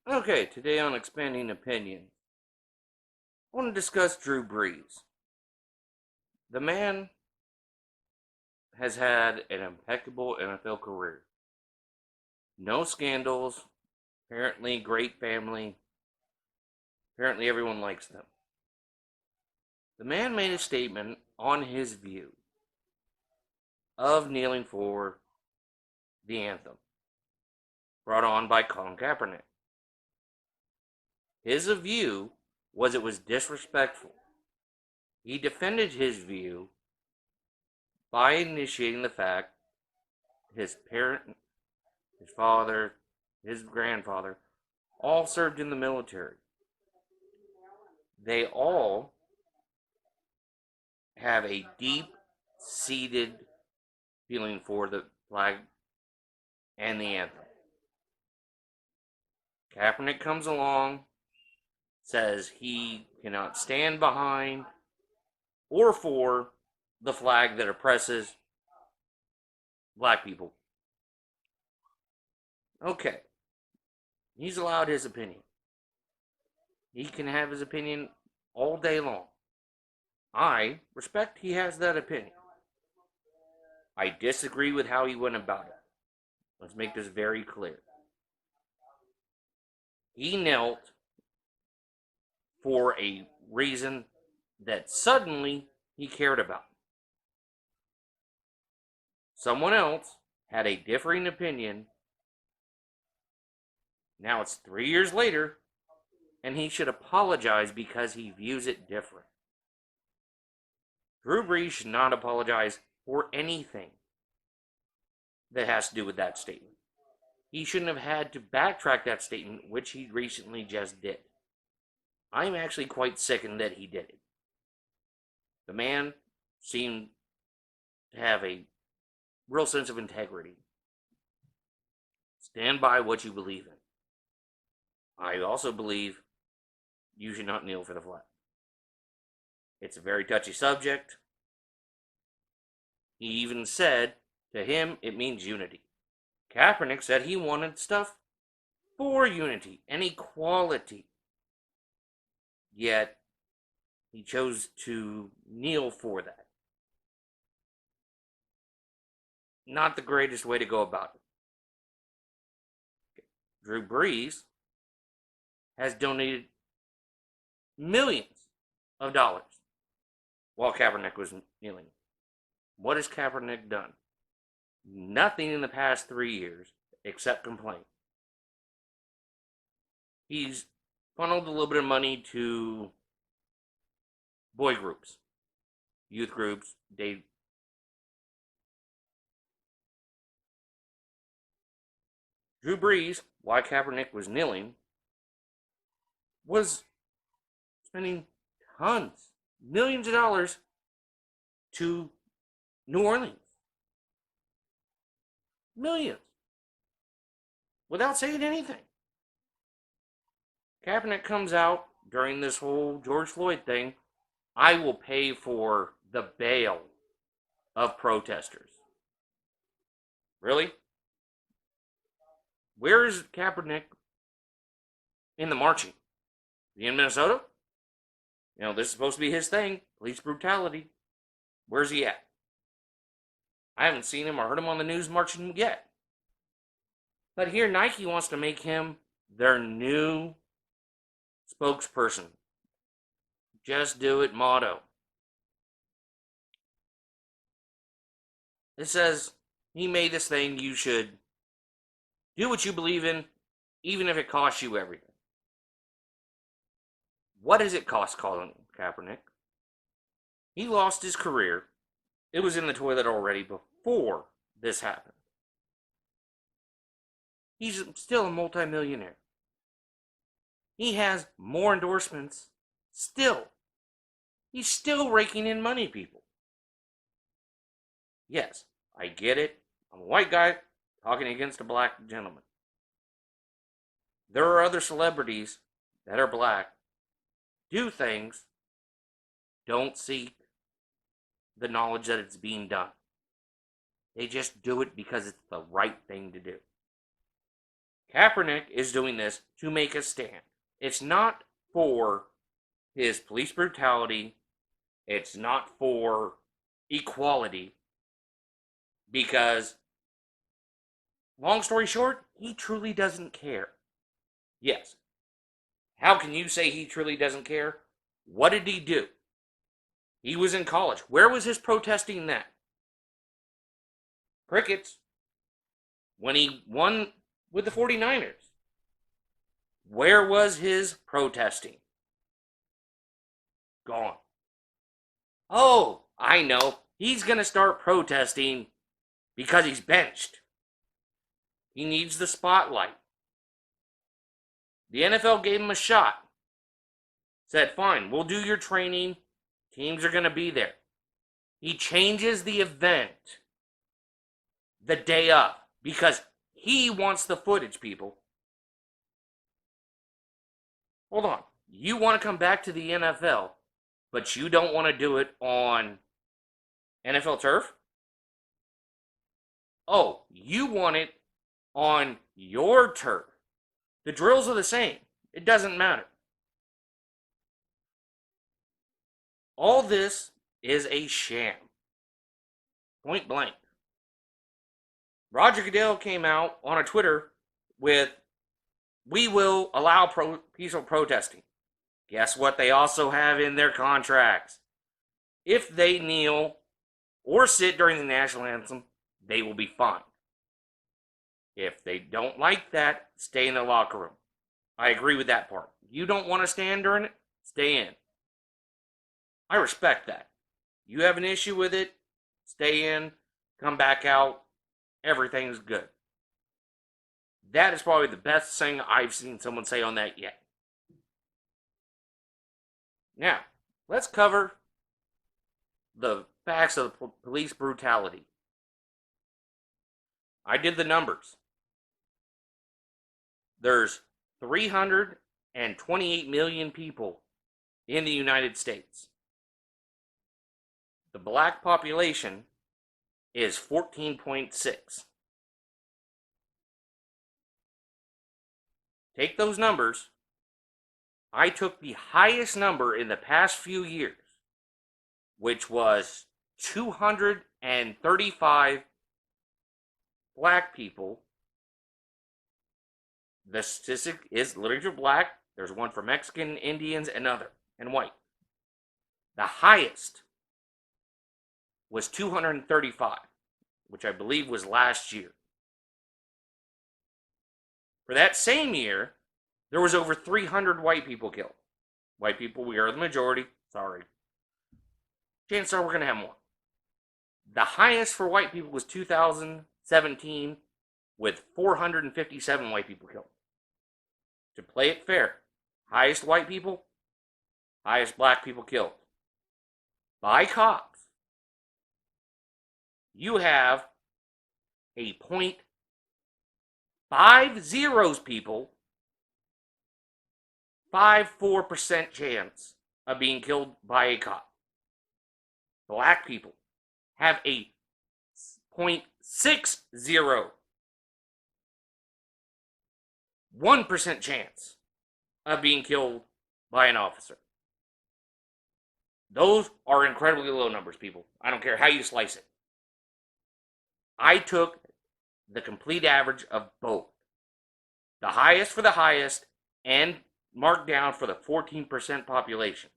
Okay, today on Expanding Opinion, I want to discuss Drew Brees. The man has had an impeccable NFL career. No scandals, apparently great family, apparently everyone likes them. The man made a statement on his view of kneeling for the anthem, brought on by Colin Kaepernick. His view was it was disrespectful. He defended his view by initiating the fact his parent, his father, his grandfather, all served in the military. They all have a deep seated feeling for the flag and the anthem. Kaepernick comes along, says he cannot stand behind or for the flag that oppresses black people. Okay, he's allowed his opinion. He can have his opinion all day long. I respect he has that opinion. I disagree with how he went about it. Let's make this very clear. He knelt for a reason that suddenly he cared about. Someone else had a differing opinion. Now it's 3 years later, and he should apologize because he views it different. Drew Brees should not apologize for anything that has to do with that statement. He shouldn't have had to backtrack that statement, which he recently just did. I'm actually quite sickened that he did it. The man seemed to have a real sense of integrity. Stand by what you believe in. I also believe you should not kneel for the flag. It's a very touchy subject. He even said to him it means unity. Kaepernick said he wanted stuff for unity and equality. Yet he chose to kneel for that. Not the greatest way to go about it. Drew Brees has donated millions of dollars while Kaepernick was kneeling. What has Kaepernick done? Nothing in the past 3 years except complain. He's funneled a little bit of money to boy groups, youth groups. Drew Brees, while Kaepernick was kneeling, was spending tons, millions of dollars to New Orleans. Millions. Without saying anything. Kaepernick comes out during this whole George Floyd thing. I will pay for the bail of protesters. Really? Where is Kaepernick in the marching? Is he in Minnesota? You know, this is supposed to be his thing. Police brutality. Where's he at? I haven't seen him or heard him on the news marching yet. But here Nike wants to make him their new spokesperson. Just do it motto. It says he made this thing, you should do what you believe in, even if it costs you everything. What does it cost Colin Kaepernick? He lost his career. It was in the toilet already before this happened. He's still a multimillionaire. He has more endorsements still. He's still raking in money, people. Yes, I get it. I'm a white guy talking against a black gentleman. There are other celebrities that are black, do things, don't seek the knowledge that it's being done. They just do it because it's the right thing to do. Kaepernick is doing this to make a stand. It's not for his police brutality. It's not for equality. Because, long story short, he truly doesn't care. Yes. How can you say he truly doesn't care? What did he do? He was in college. Where was his protesting then? Crickets. When he won with the 49ers. Where was his protesting? Gone. Oh, I know. He's going to start protesting because he's benched. He needs the spotlight. The NFL gave him a shot. Said, fine, we'll do your training. Teams are going to be there. He changes the event the day of because he wants the footage, people. Hold on. You want to come back to the NFL, but you don't want to do it on NFL turf? Oh, you want it on your turf. The drills are the same. It doesn't matter. All this is a sham. Point blank. Roger Goodell came out on a Twitter with, we will allow peaceful protesting. Guess what they also have in their contracts? If they kneel or sit during the national anthem, they will be fined. If they don't like that, stay in the locker room. I agree with that part. You don't want to stand during it? Stay in. I respect that. You have an issue with it? Stay in, come back out, everything's good. That is probably the best thing I've seen someone say on that yet. Now, let's cover the facts of the police brutality. I did the numbers. There's 328 million people in the United States. The black population is 14.6. Take those numbers. I took the highest number in the past few years, which was 235 black people. The statistic is literally for black. There's one for Mexican, Indians, and white. The highest was 235, which I believe was last year. For that same year, there was over 300 white people killed. White people, we are the majority. Sorry. Chances are we're going to have more. The highest for white people was 2017 with 457 white people killed. To play it fair, highest white people, highest black people killed. By cops. You have a 0.50 people, 54% chance of being killed by a cop. Black people have a 0.60, 1% chance of being killed by an officer. Those are incredibly low numbers, people. I don't care how you slice it. I took the complete average of both. The highest for the highest and marked down for the 14% population.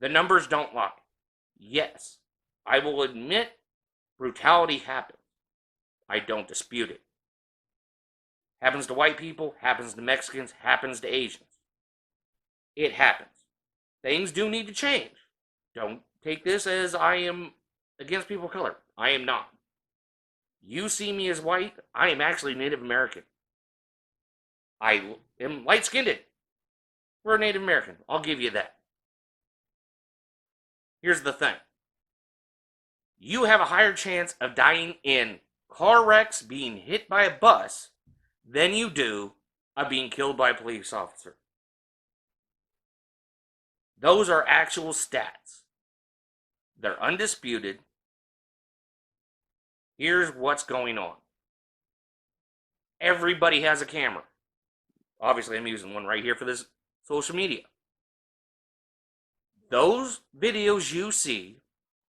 The numbers don't lie. Yes, I will admit brutality happens. I don't dispute it. Happens to white people, happens to Mexicans, happens to Asians. It happens. Things do need to change. Don't take this as I am against people of color. I am not. You see me as white, I am actually Native American. I am light-skinned. For a Native American, I'll give you that. Here's the thing. You have a higher chance of dying in car wrecks, being hit by a bus, than you do of being killed by a police officer. Those are actual stats. They're undisputed. Here's what's going on. Everybody has a camera. Obviously, I'm using one right here for this social media. Those videos you see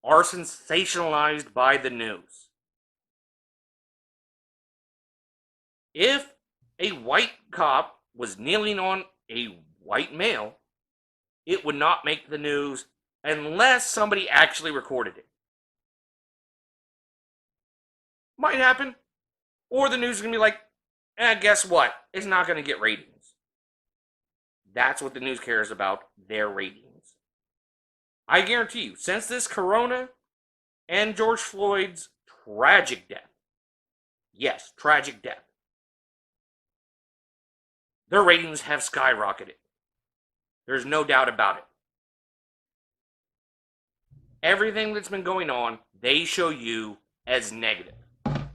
are sensationalized by the news. If a white cop was kneeling on a white male, it would not make the news unless somebody actually recorded it. Might happen. Or the news is going to be like, guess what? It's not going to get ratings. That's what the news cares about, their ratings. I guarantee you, since this corona and George Floyd's tragic death, yes, tragic death, their ratings have skyrocketed. There's no doubt about it. Everything that's been going on, they show you as negative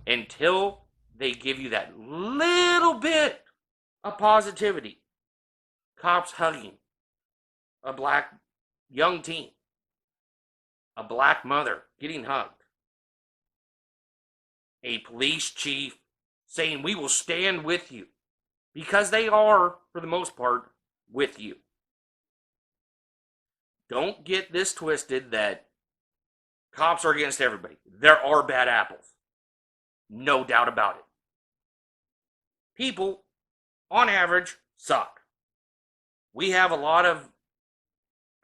until they give you that little bit of positivity. Cops hugging a black young teen, a black mother getting hugged, a police chief saying, "We will stand with you," because they are, for the most part, with you. Don't get this twisted that cops are against everybody. There are bad apples. No doubt about it. People, on average, suck. We have a lot of,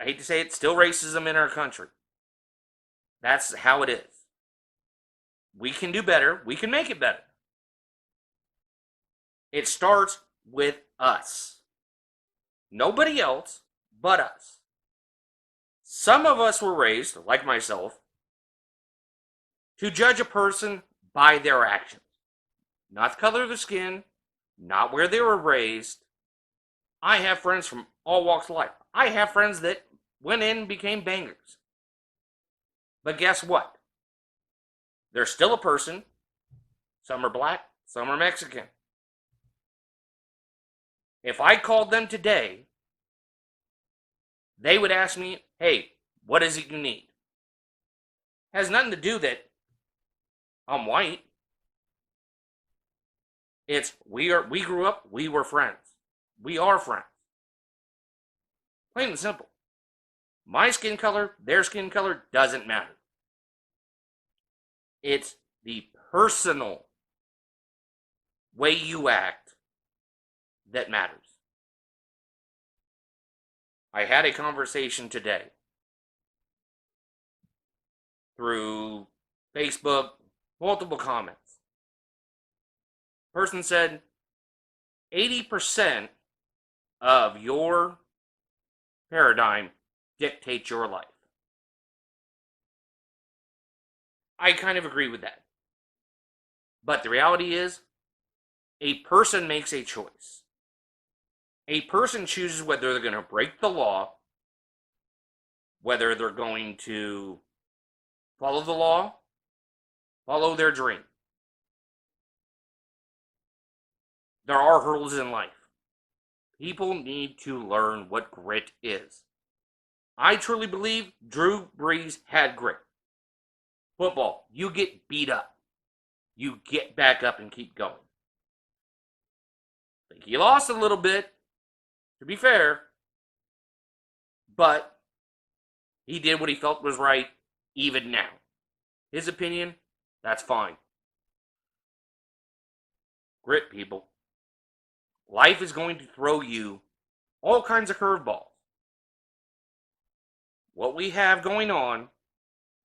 I hate to say it, still racism in our country. That's how it is. We can do better. We can make it better. It starts with us. Nobody else but us. Some of us were raised, like myself, to judge a person by their actions. Not the color of their skin, not where they were raised. I have friends from all walks of life. I have friends that went in and became bangers. But guess what? They're still a person. Some are black, some are Mexican. If I called them today, they would ask me, "Hey, what is it you need?" Has nothing to do that I'm white. It's we grew up, we were friends. We are friends. Plain and simple. My skin color, their skin color doesn't matter. It's the personal way you act that matters. I had a conversation today through Facebook, multiple comments. Person said 80% of your paradigm dictates your life. I kind of agree with that. But the reality is, a person makes a choice. A person chooses whether they're going to break the law, whether they're going to follow the law, follow their dream. There are hurdles in life. People need to learn what grit is. I truly believe Drew Brees had grit. Football, you get beat up. You get back up and keep going. I think he lost a little bit, to be fair, but he did what he felt was right, even now. His opinion, that's fine. Grit, people. Life is going to throw you all kinds of curveballs. What we have going on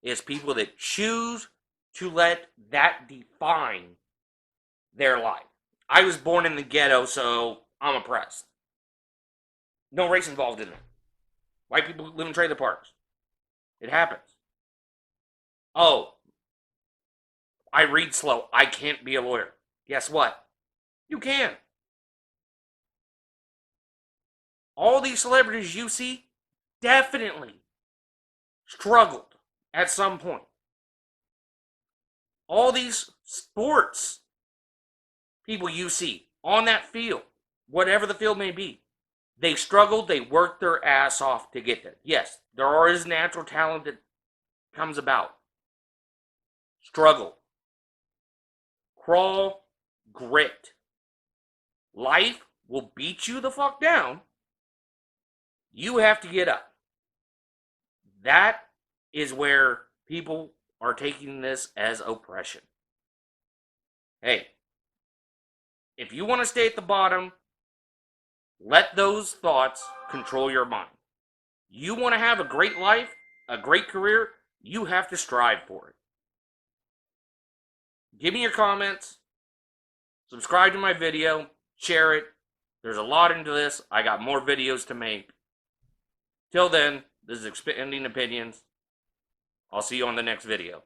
is people that choose to let that define their life. I was born in the ghetto, so I'm oppressed. No race involved in that. White people live in trailer parks. It happens. Oh, I read slow. I can't be a lawyer. Guess what? You can. All these celebrities you see definitely struggled at some point. All these sports people you see on that field, whatever the field may be, they struggled, they worked their ass off to get there. Yes, there is natural talent that comes about. Struggle. Crawl, grit. life will beat you the fuck down, you have to get up. That is where people are taking this as oppression. Hey, if you want to stay at the bottom, let those thoughts control your mind. You want to have a great life, a great career, you have to strive for it. Give me your comments, subscribe to my video, share it. There's a lot into this. I got more videos to make. Till then, this is Expanding Opinions. I'll see you on the next video.